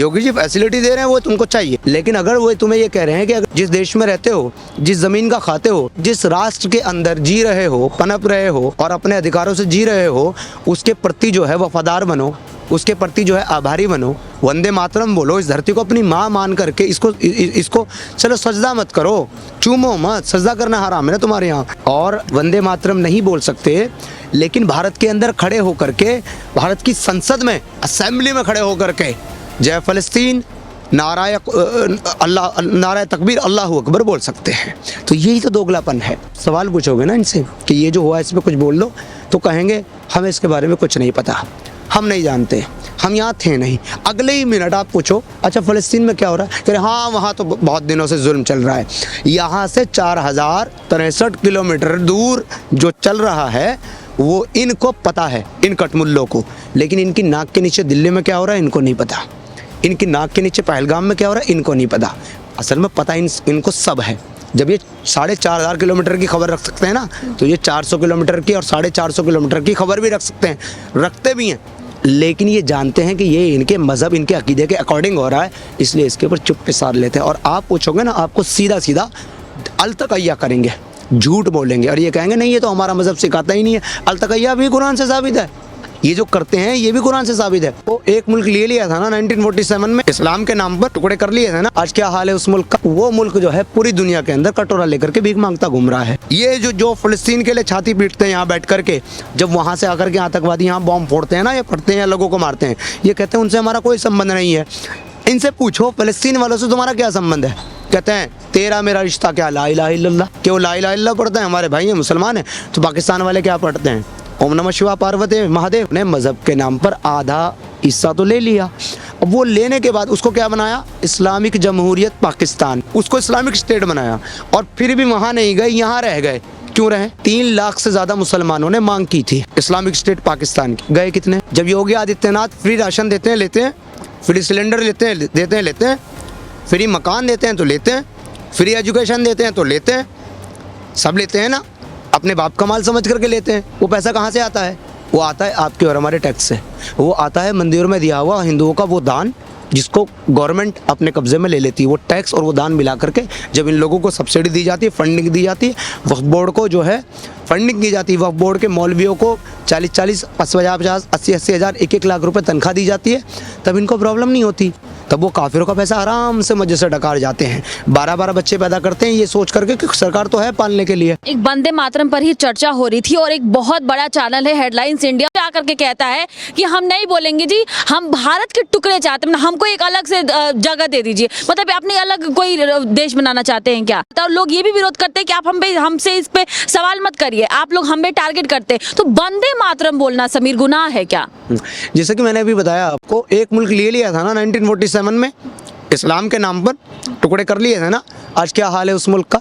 Yogi ji facility दे रहे हैं वो तुमको चाहिए, लेकिन अगर वो तुम्हें ये कह रहे हैं कि अगर जिस देश में रहते हो, जिस जमीन का खाते हो, जिस राष्ट्र के अंदर जी रहे हो, पनप रहे हो और अपने अधिकारों से जी रहे हो, उसके प्रति जो है वफादार बनो, उसके प्रति जो है आभारी बनो, वंदे मातरम बोलो, इस धरती को अपनी माँ मान करके इसको चलो सजदा मत करो, चूमो मत, सजदा करना हराम है ना तुम्हारे यहाँ। और वंदे मातरम नहीं बोल सकते, लेकिन भारत के अंदर खड़े होकर के, भारत की संसद में, असेंबली में खड़े होकर के जय फ़लस्तीन, नाराय तकबीर, अल्लाहू अकबर बोल सकते हैं। तो यही तो दोगलापन है। सवाल पूछोगे ना इनसे कि ये जो हुआ है इस पर कुछ बोल लो, तो कहेंगे हमें इसके बारे में कुछ नहीं पता, हम नहीं जानते, हम यहाँ थे नहीं। अगले ही मिनट आप पूछो अच्छा फ़लस्तीन में क्या हो रहा है, कह रहे हाँ वहाँ तो बहुत दिनों से जुल्म चल रहा है। यहाँ से 4063 किलोमीटर दूर जो चल रहा है वो इनको पता है, इन कटमुल्लों को, लेकिन इनकी नाक के नीचे दिल्ली में क्या हो रहा है इनको नहीं पता, इनकी नाक के नीचे पहलगाम में क्या हो रहा है इनको नहीं पता। असल में पता इनको सब है। जब ये 4500 किलोमीटर की खबर रख सकते हैं ना, तो ये 400 किलोमीटर की और 450 किलोमीटर की खबर भी रख सकते हैं, रखते भी हैं, लेकिन ये जानते हैं कि ये इनके मज़हब, इनके अकीदे के अकॉर्डिंग हो रहा है, इसलिए इसके ऊपर चुप्पे साध लेते हैं। और आप पूछोगे ना, आपको सीधा सीधा अलतकैया करेंगे, झूठ बोलेंगे और ये कहेंगे नहीं ये तो हमारा मज़हब सिखाता ही नहीं है। अलतकैया भी कुरान से साबित है, ये जो करते हैं ये भी कुरान से साबित है। वो एक मुल्क ले लिया था ना 1947 में, इस्लाम के नाम पर टुकड़े कर लिए थे ना, आज क्या हाल है उस मुल्क का। वो मुल्क जो है पूरी दुनिया के अंदर कटोरा लेकर के भीख मांगता घूम रहा है। ये जो फ़लस्तीन के लिए छाती पीटते हैं यहाँ बैठ करके, जब वहाँ से आकर के आतंकवादी यहाँ बॉम्ब फोड़ते हैं ना, या फटते हैं या लोगों को मारते हैं, ये कहते हैं उनसे हमारा कोई संबंध नहीं है। इनसे पूछो फ़लस्तीन वालों से तुम्हारा क्या संबंध है, कहते हैं तेरा मेरा रिश्ता क्या, ला इलाहा इल्लल्लाह। क्यों ला इलाहा इल्लल्लाह पढ़ते हैं, हमारे भाई हैं, मुसलमान हैं। तो पाकिस्तान वाले क्या पढ़ते हैं, ओम नमः शिवाय पार्वती महादेव। ने मज़हब के नाम पर आधा हिस्सा तो ले लिया, अब वो लेने के बाद उसको क्या बनाया, इस्लामिक जमहूरियत पाकिस्तान, उसको इस्लामिक स्टेट बनाया। और फिर भी वहाँ नहीं गए, यहाँ रह गए। क्यों रहे, 3 लाख से ज़्यादा मुसलमानों ने मांग की थी इस्लामिक स्टेट पाकिस्तान की, गए कितने। जब योगी आदित्यनाथ फ्री राशन देते हैं लेते हैं, फ्री सिलेंडर लेते हैं, फ्री मकान देते हैं तो लेते हैं, फ्री एजुकेशन देते हैं तो लेते हैं, सब लेते हैं ना, अपने बाप का माल समझ करके लेते हैं। वो पैसा कहाँ से आता है, वो आता है आपके और हमारे टैक्स से, वो आता है मंदिरों में दिया हुआ हिंदुओं का वो दान, जिसको गवर्नमेंट अपने कब्जे में ले लेती है। वो टैक्स और वो दान मिला करके जब इन लोगों को सब्सिडी दी जाती है, फंडिंग दी जाती है, वक्फ बोर्ड को जो है फंडिंग की जाती है, वक्फ बोर्ड के मौलवियों को 40-40, 50-50, 80-80 हज़ार, 1-1 लाख रुपए तनख्वाह दी जाती है, तब इनको प्रॉब्लम नहीं होती। तब वो काफिरों का पैसा आराम से मजे से डकार जाते हैं, 12-12 बच्चे पैदा करते हैं ये सोच करके कि सरकार तो है पालने के लिए। एक वंदे मातरम पर ही चर्चा हो रही थी और एक बहुत बड़ा चैनल है हेडलाइंस इंडिया आकर के कहता है कि हम नहीं बोलेंगे जी, हम भारत के टुकड़े चाहते हैं, हमको एक अलग से जगह दे दीजिए। मतलब अपनी अलग कोई देश बनाना चाहते हैं क्या। तो लोग ये भी विरोध करते हैं कि आप हमसे इस पे सवाल मत करिए, आप लोग हमें टारगेट करते हैं। तो वंदे मातरम बोलना समीर गुनाह है क्या। जैसे कि मैंने अभी बताया आपको, एक मुल्क ले लिया था ना 1947 में, इस्लाम के नाम पर टुकड़े कर लिए थे ना, आज क्या हाल है उस मुल्क का।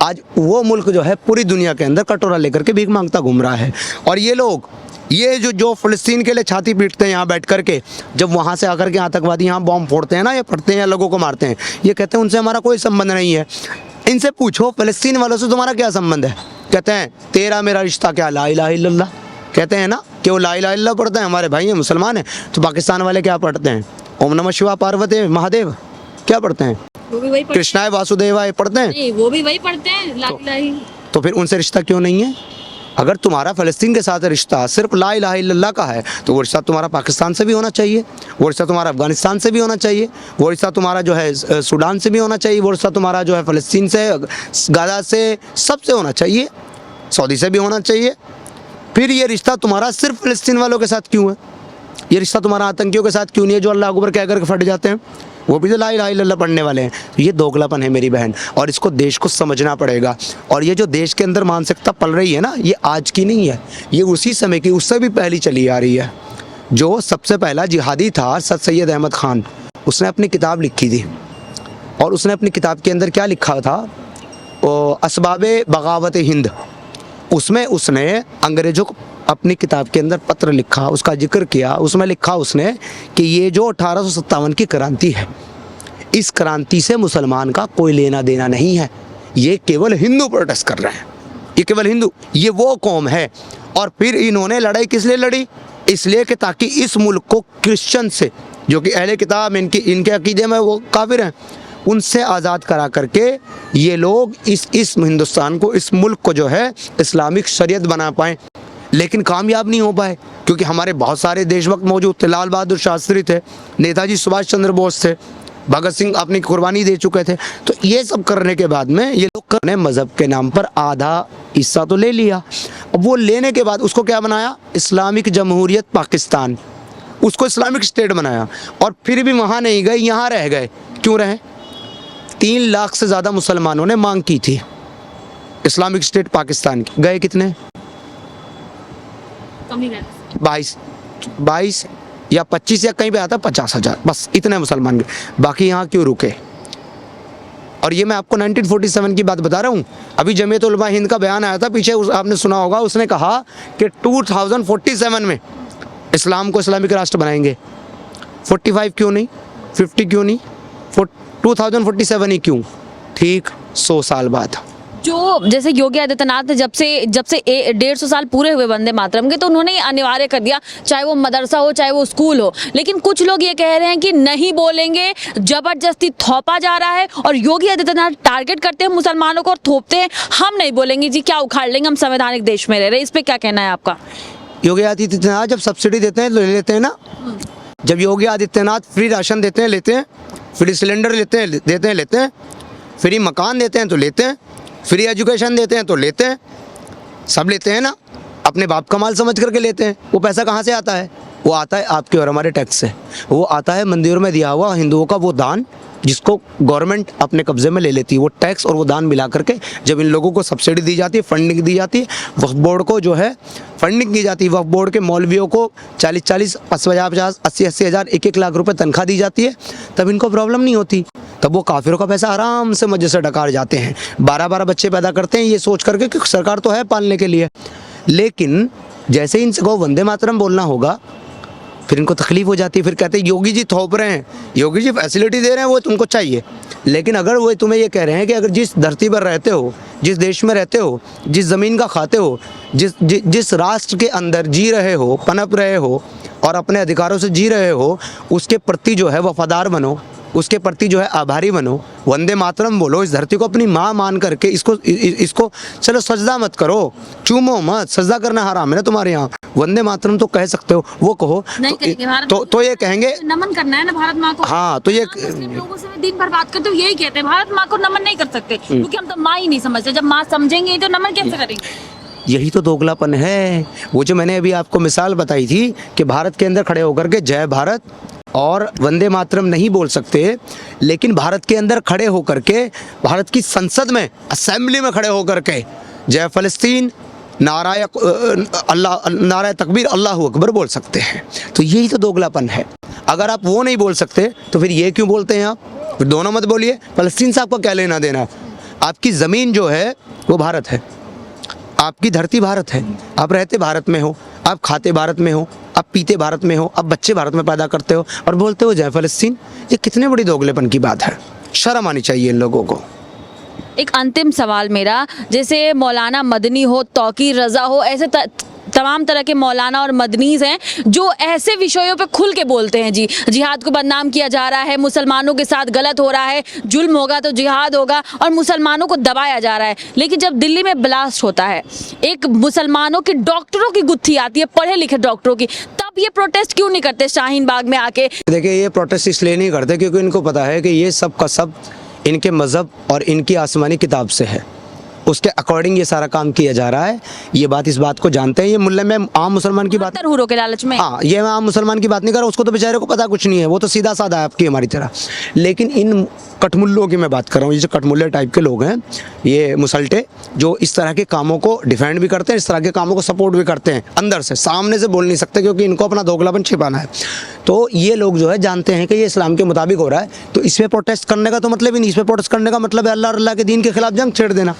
आज वो मुल्क जो है पूरी दुनिया के अंदर कटोरा लेकर के भीख मांगता घूम रहा है। और ये लोग, ये जो फ़लस्तीन के लिए छाती पीटते हैं यहाँ बैठ करके, जब वहाँ से आकर के आतंकवादी यहाँ बॉम्ब फोड़ते हैं ना, या फटते हैं या लोगों को मारते हैं, ये कहते हैं उनसे हमारा कोई संबंध नहीं है। इनसे पूछो फ़लस्तीन वालों से तुम्हारा क्या संबंध है, कहते हैं तेरा मेरा रिश्ता क्या, ला इलाहा इल्लल्लाह। कहते हैं ना कि वो ला इलाहा इल्लल्लाह पढ़ते हैं, हमारे भाई हैं, मुसलमान हैं। तो पाकिस्तान वाले क्या पढ़ते हैं, ओम नमः शिवाय पार्वती महादेव, क्या पढ़ते हैं, वो भी वही कृष्णाय वासुदेवाय पढ़ते हैं। नहीं, वो भी वही पढ़ते हैं, ला इलाहा ही। तो फिर उनसे रिश्ता क्यों नहीं है। अगर तुम्हारा फ़लस्तीन के साथ रिश्ता सिर्फ ला इलाहा इल्लल्लाह का है, तो वो रिश्ता तुम्हारा पाकिस्तान से भी होना चाहिए, वो रिश्ता तुम्हारा अफगानिस्तान से भी होना चाहिए, वो रिश्ता तुम्हारा जो है सूडान से भी होना चाहिए, वो रिश्ता तुम्हारा जो है फ़लस्तीन से, गाज़ा से, सबसे होना चाहिए, सऊदी से भी होना चाहिए। फिर ये रिश्ता तुम्हारा सिर्फ फ़लस्तीन वालों के साथ क्यों है, ये रिश्ता तुम्हारा आतंकियों के साथ क्यों नहीं है, जो अल्लाह अकबर कह करके फट जाते हैं, वो भी तो ला इलाहा इल्लल्लाह पढ़ने वाले हैं। तो ये दोगलापन है मेरी बहन, और इसको देश को समझना पड़ेगा। और ये जो देश के अंदर मानसिकता पल रही है ना, ये आज की नहीं है, ये उसी समय की, उससे भी पहली चली आ रही है। जो सबसे पहला जिहादी था सर सैयद अहमद ख़ान, उसने अपनी किताब लिखी थी, और उसने अपनी किताब के अंदर क्या लिखा था, असबाबे बगावत हिंद, उसमें उसने अंग्रेज़ों को अपनी किताब के अंदर पत्र लिखा, उसका जिक्र किया। उसमें लिखा उसने कि ये जो 1857 की क्रांति है, इस क्रांति से मुसलमान का कोई लेना देना नहीं है, ये केवल हिंदू प्रोटेस्ट कर रहे हैं, ये केवल हिंदू, ये वो कौम है। और फिर इन्होंने लड़ाई किस लिए लड़ी, इसलिए कि ताकि इस मुल्क को क्रिश्चियन से जो कि अहले किताब इनके अकीदे में वो काफिर हैं, उनसे आज़ाद करा करके ये लोग इस हिंदुस्तान को, इस मुल्क को जो है इस्लामिक शरीयत बना पाएँ। लेकिन कामयाब नहीं हो पाए, क्योंकि हमारे बहुत सारे देशभक्त मौजूद थे। लाल बहादुर शास्त्री थे, नेताजी सुभाष चंद्र बोस थे, भगत सिंह अपनी कुर्बानी दे चुके थे। तो ये सब करने के बाद में ये लोग ने मज़हब के नाम पर आधा हिस्सा तो ले लिया। अब वो लेने के बाद उसको क्या बनाया, इस्लामिक जमहूरियत पाकिस्तान, उसको इस्लामिक स्टेट बनाया। और फिर भी वहाँ नहीं गए, यहाँ रह गए। क्यों रहे? 3 लाख से ज़्यादा मुसलमानों ने मांग की थी इस्लामिक स्टेट पाकिस्तान की, गए कितने? 22 या 25 या कहीं पे आता 50,000, बस इतने मुसलमान गए। बाकी यहाँ क्यों रुके? और ये मैं आपको 1947 की बात बता रहा हूँ। अभी जमीयत उलमा हिंद का बयान आया था पीछे, आपने सुना होगा, उसने कहा कि 2047 में इस्लाम को इस्लामिक राष्ट्र बनाएंगे। 45 क्यों नहीं, 50 क्यों नहीं, 2047 ही क्यों? ठीक 100 साल बाद। जो जैसे योगी आदित्यनाथ ने जब से 150 साल पूरे हुए वंदे मातरम के, तो उन्होंने अनिवार्य कर दिया, चाहे वो मदरसा हो चाहे वो स्कूल हो। लेकिन कुछ लोग ये कह रहे हैं कि नहीं बोलेंगे, जबरदस्ती थोपा जा रहा है। और योगी आदित्यनाथ टारगेट करते हैं मुसलमानों को और थोपते हैं, हम नहीं बोलेंगे जी, क्या उखाड़ लेंगे, हम संवैधानिक देश में रह रहे हैं। इस पे क्या कहना है आपका? योगी आदित्यनाथ जब सब्सिडी देते हैं तो ले लेते हैं ना। जब योगी आदित्यनाथ फ्री राशन देते हैं, लेते हैं, फ्री सिलेंडर लेते हैं, फ्री मकान देते हैं तो लेते हैं, फ्री एजुकेशन देते हैं तो लेते हैं, सब लेते हैं ना। अपने बाप का माल समझ करके लेते हैं। वो पैसा कहाँ से आता है? वो आता है आपके और हमारे टैक्स से। वो आता है मंदिरों में दिया हुआ हिंदुओं का वो दान, जिसको गवर्नमेंट अपने कब्जे में ले लेती है। वो टैक्स और वो दान मिला करके जब इन लोगों को सब्सिडी दी जाती है, फंडिंग दी जाती है, वक्फ बोर्ड को जो है फंडिंग की जाती है, वक्फ बोर्ड के मौलवियों को 40-40, 50-50, 80-80 हज़ार, 1-1 लाख रुपए तनख्वाह दी जाती है, तब इनको प्रॉब्लम नहीं होती। तब वो काफिरों का पैसा आराम से मजे से डकार जाते हैं। 12-12 बच्चे पैदा करते हैं ये सोच करके कि सरकार तो है पालने के लिए। लेकिन जैसे ही इनसे को वंदे मातरम बोलना होगा, फिर इनको तकलीफ हो जाती है। फिर कहते हैं योगी जी थोप रहे हैं, योगी जी फैसिलिटी दे रहे हैं, वो तुमको चाहिए। लेकिन अगर वो तुम्हें ये कह रहे हैं कि अगर जिस धरती पर रहते हो, जिस देश में रहते हो, जिस ज़मीन का खाते हो, जिस राष्ट्र के अंदर जी रहे हो, पनप रहे हो और अपने अधिकारों से जी रहे हो, उसके प्रति जो है वफादार बनो, उसके प्रति जो है आभारी बनो, वंदे मातरम बोलो, इस धरती को अपनी माँ मान करके इसको चलो सजदा मत करो, चूमो मत, सजदा करना हराम है ना तुम्हारे यहाँ। वंदे मातरम तो कह सकते हो, वो कहो तो ये कहेंगे नमन करना है ना भारत माँ को। हाँ, तो ये लोगों से दिन भर बात करते हो यही कहते हैं, भारत माँ को नमन नहीं कर सकते क्योंकि हम तो माँ ही नहीं समझते। जब माँ समझेंगे तो नमन कैसे करेंगे? यही तो दोगलापन है। वो जो मैंने अभी आपको मिसाल बताई थी कि भारत के अंदर खड़े होकर के जय भारत और वंदे मातरम नहीं बोल सकते, लेकिन भारत के अंदर खड़े होकर के, भारत की संसद में, असेंबली में खड़े होकर के जय फ़लस्तीन, नाराय तकबीर, अल्लाहू अकबर बोल सकते हैं। तो यही तो दोगलापन है। अगर आप वो नहीं बोल सकते तो फिर ये क्यों बोलते हैं आप? फिर दोनों मत बोलिए। फ़लस्तीन से आपको क्या लेना देना? आपकी ज़मीन जो है वो भारत है, आपकी धरती भारत है, आप रहते भारत में हो, आप खाते भारत में हो, आप पीते भारत में हो, आप बच्चे भारत में पैदा करते हो और बोलते हो जय फ़लस्तीन। ये कितने बड़ी दोगलेपन की बात है। शर्म आनी चाहिए इन लोगों को। एक अंतिम सवाल मेरा, जैसे मौलाना मदनी हो, तौकीर रज़ा हो, ऐसे तमाम तरह के मौलाना और मदनीज़ हैं जो ऐसे विषयों पे खुल के बोलते हैं, जी जिहाद को बदनाम किया जा रहा है, मुसलमानों के साथ गलत हो रहा है, जुल्म होगा तो जिहाद होगा और मुसलमानों को दबाया जा रहा है। लेकिन जब दिल्ली में ब्लास्ट होता है, एक मुसलमानों के डॉक्टरों की गुत्थी आती है, पढ़े लिखे डॉक्टरों की, तब ये प्रोटेस्ट क्यों नहीं करते शाहीन बाग में आके? देखिए, ये प्रोटेस्ट इसलिए नहीं करते क्योंकि इनको पता है कि ये सब का सब इनके मज़हब और इनकी आसमानी किताब से है, उसके अकॉर्डिंग ये सारा काम किया जा रहा है। ये बात, इस बात को जानते हैं। ये मुल्ला में आम मुसलमान की बात, हुरों के लालच में, हाँ, ये मैं आम मुसलमान की बात नहीं कर रहा, उसको तो बेचारे को पता कुछ नहीं है, वो तो सीधा साधा है आपकी हमारी तरह। लेकिन इन कटमुल्लों की मैं बात कर रहा हूँ, ये जो कटमुल्ले टाइप के लोग हैं, ये मुसल्टे जो इस तरह के कामों को डिफेंड भी करते हैं, इस तरह के कामों को सपोर्ट भी करते हैं, अंदर से, सामने से बोल नहीं सकते क्योंकि इनको अपना दोगलापन छिपाना है। तो ये लोग जो है जानते हैं कि ये इस्लाम के मुताबिक हो रहा है, तो इस पर प्रोटेस्ट करने का तो मतलब ही नहीं। इस पर प्रोटेस्ट करने का मतलब है अल्लाह के दीन के खिलाफ जंग छेड़ देना,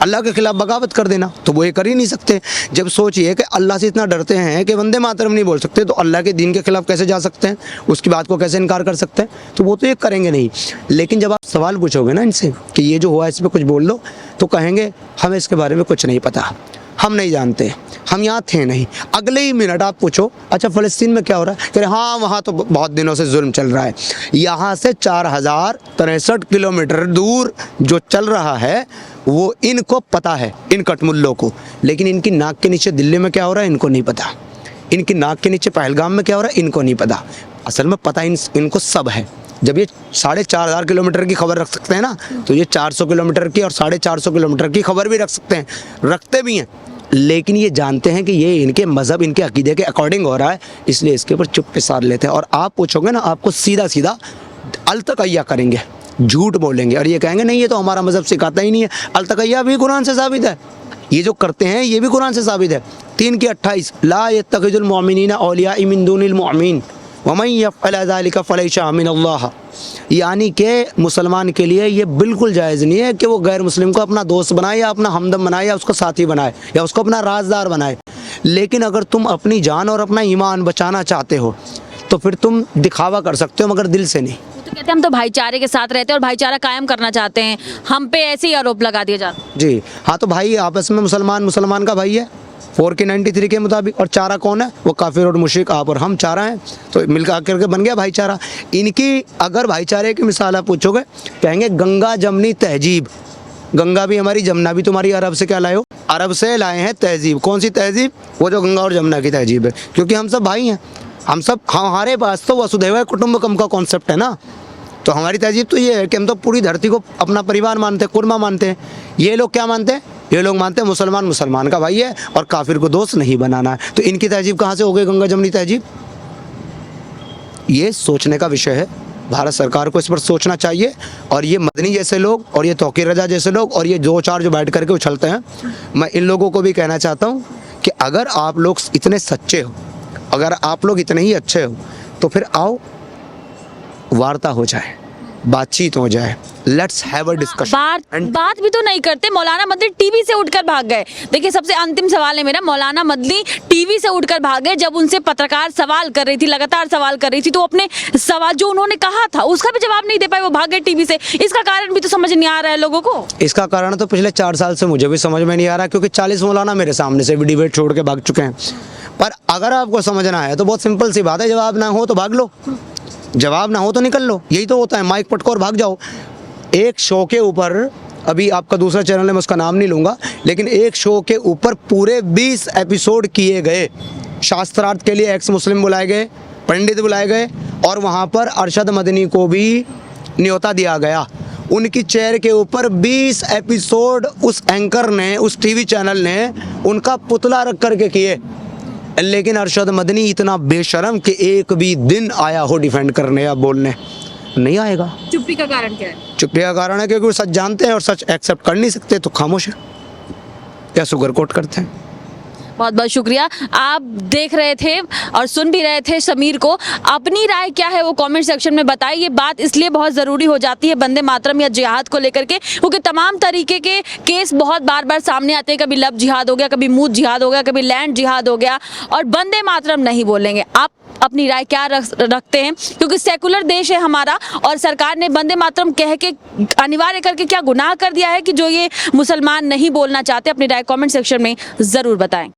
अल्लाह के खिलाफ बगावत कर देना। तो वो ये कर ही नहीं सकते। जब सोचिए कि अल्लाह से इतना डरते हैं कि वंदे मातरम नहीं बोल सकते, तो अल्लाह के दीन के खिलाफ कैसे जा सकते हैं? उसकी बात को कैसे इनकार कर सकते हैं? तो वो तो ये करेंगे नहीं। लेकिन जब आप सवाल पूछोगे ना इनसे कि ये जो हुआ इस पर कुछ बोल लो, तो कहेंगे हमें इसके बारे में कुछ नहीं पता, हम नहीं जानते, हम यहाँ थे नहीं। अगले ही मिनट आप पूछो अच्छा फ़लस्तीन में क्या हो रहा है, कह रहे हाँ वहाँ तो बहुत दिनों से जुल्म चल रहा है। यहाँ से 4063 किलोमीटर दूर जो चल रहा है वो इनको पता है, इन कटमुल्लों को, लेकिन इनकी नाक के नीचे दिल्ली में क्या हो रहा है इनको नहीं पता, इनकी नाक के नीचे पहलगाम में क्या हो रहा है इनको नहीं पता। असल में पता इनको सब है। जब ये 4500 किलोमीटर की खबर रख सकते हैं ना, तो ये 400 किलोमीटर की और 450 किलोमीटर की खबर भी रख सकते हैं, रखते भी हैं, लेकिन ये जानते हैं कि ये इनके मज़हब, इनके अकीदे के अकॉर्डिंग हो रहा है, इसलिए इसके ऊपर चुप के साथ लेते हैं। और आप पूछोगे ना, आपको सीधा सीधा अलतकैया करेंगे, झूठ बोलेंगे और ये कहेंगे नहीं ये तो हमारा मज़हब सिखाता ही नहीं है। अलतकैया भी कुरान से साबित है, ये जो करते हैं ये भी कुरान से साबित है। 3 की 28 ला यत्तखिजुल मुमिनीना औलिया मिन दुनिल मुमिनीन वमन यफ़अल ज़ालिका फलैसा मिनल्लाह, यानी कि मुसलमान के लिए ये बिल्कुल जायज़ नहीं है कि वो गैर मुस्लिम को अपना दोस्त बनाए या अपना हमदम बनाए या उसको साथी बनाए या उसको अपना राजदार बनाए। लेकिन अगर तुम अपनी जान और अपना ईमान बचाना चाहते हो तो फिर तुम दिखावा कर सकते हो मगर दिल से नहीं। तो कहते हैं हम तो भाईचारे के साथ रहते हैं और भाईचारा कायम करना चाहते हैं, हम पे ऐसे ही आरोप लगा दिए जाते हैं। जी हाँ, तो भाई आपस में मुसलमान का भाई है 4 के 93 के मुताबिक, और चारा कौन है, वो काफिर और मुशरिक आप और हम चारा हैं, तो मिलकर करके बन गया भाईचारा। इनकी अगर भाईचारे की मिसाल आप पूछोगे कहेंगे गंगा जमनी तहजीब, गंगा भी हमारी जमुना भी तुम्हारी, अरब से क्या लाए हो, अरब से लाए हैं तहजीब। कौन सी तहजीब, वो जो गंगा और जमुना की तहजीब है, क्योंकि हम सब भाई हैं, हम सब, हमारे पास तो वसुधैव कुटुंबकम का कॉन्सेप्ट है ना। तो हमारी तहजीब तो ये है कि हम तो पूरी धरती को अपना परिवार मानते हैं, कुर्मा मानते हैं। ये लोग क्या मानते हैं, ये लोग मानते हैं मुसलमान का भाई है और काफिर को दोस्त नहीं बनाना है। तो इनकी तहजीब कहाँ से हो गई गंगा जमनी तहजीब, ये सोचने का विषय है। भारत सरकार को इस पर सोचना चाहिए। और ये मदनी जैसे लोग और ये तौकीर रजा जैसे लोग और ये 2-4 जो बैठ करके उछलते हैं, मैं इन लोगों को भी कहना चाहता हूँ कि अगर आप लोग इतने सच्चे हो, अगर आप लोग इतने ही अच्छे हो, तो फिर आओ वार्ता हो जाए, बातचीत हो जाए, लेट्स हैव अ डिस्कशन। बात भी तो नहीं करते। मौलाना मदनी टीवी से उठकर भाग गए। देखिए सबसे अंतिम सवाल है मेरा, मौलाना मदनी टीवी से उठकर भाग गए जब उनसे पत्रकार सवाल कर रही थी, लगातार सवाल कर रही थी, तो अपने सवाल जो उन्होंने कहा था उसका भी जवाब नहीं दे पाए, वो भाग गए टीवी से। इसका कारण भी तो समझ नहीं आ रहा है लोगों को। इसका कारण तो पिछले 4 साल से मुझे भी समझ में नहीं आ रहा, क्योंकि 40 मौलाना मेरे सामने से भी डिबेट छोड़ के भाग चुके हैं। पर अगर आपको समझना है तो बहुत सिंपल सी बात है, जवाब ना हो तो भाग लो, जवाब ना हो तो निकल लो, यही तो होता है। माइक पटको और भाग जाओ। एक शो के ऊपर, अभी आपका दूसरा चैनल है मैं उसका नाम नहीं लूँगा, लेकिन एक शो के ऊपर पूरे 20 एपिसोड किए गए, शास्त्रार्थ के लिए एक्स मुस्लिम बुलाए गए, पंडित बुलाए गए और वहाँ पर अरशद मदनी को भी न्योता दिया गया। उनकी चेयर के ऊपर 20 एपिसोड उस एंकर ने, उस टीवी चैनल ने उनका पुतला रख करके किए, लेकिन अरशद मदनी इतना बेशरम कि एक भी दिन आया हो डिफेंड करने या बोलने, नहीं आएगा। चुप्पी का कारण क्या है? चुप्पी का कारण है क्योंकि वो सच जानते हैं और सच एक्सेप्ट कर नहीं सकते, तो खामोश है या सुगर कोट करते हैं। बहुत बहुत शुक्रिया। आप देख रहे थे और सुन भी रहे थे समीर को। अपनी राय क्या है वो कमेंट सेक्शन में बताइए। ये बात इसलिए बहुत ज़रूरी हो जाती है वंदे मातरम या जिहाद को लेकर के, क्योंकि तमाम तरीके के केस बहुत बार बार सामने आते हैं। कभी लब जिहाद हो गया, कभी मूत जिहाद हो गया, कभी लैंड जिहाद हो गया, और वंदे मातरम नहीं बोलेंगे। आप अपनी राय क्या रखते हैं, क्योंकि सेकुलर देश है हमारा और सरकार ने वंदे मातरम कह के अनिवार्य करके क्या गुनाह कर दिया है कि जो ये मुसलमान नहीं बोलना चाहते। अपनी राय कमेंट सेक्शन में ज़रूर बताएं।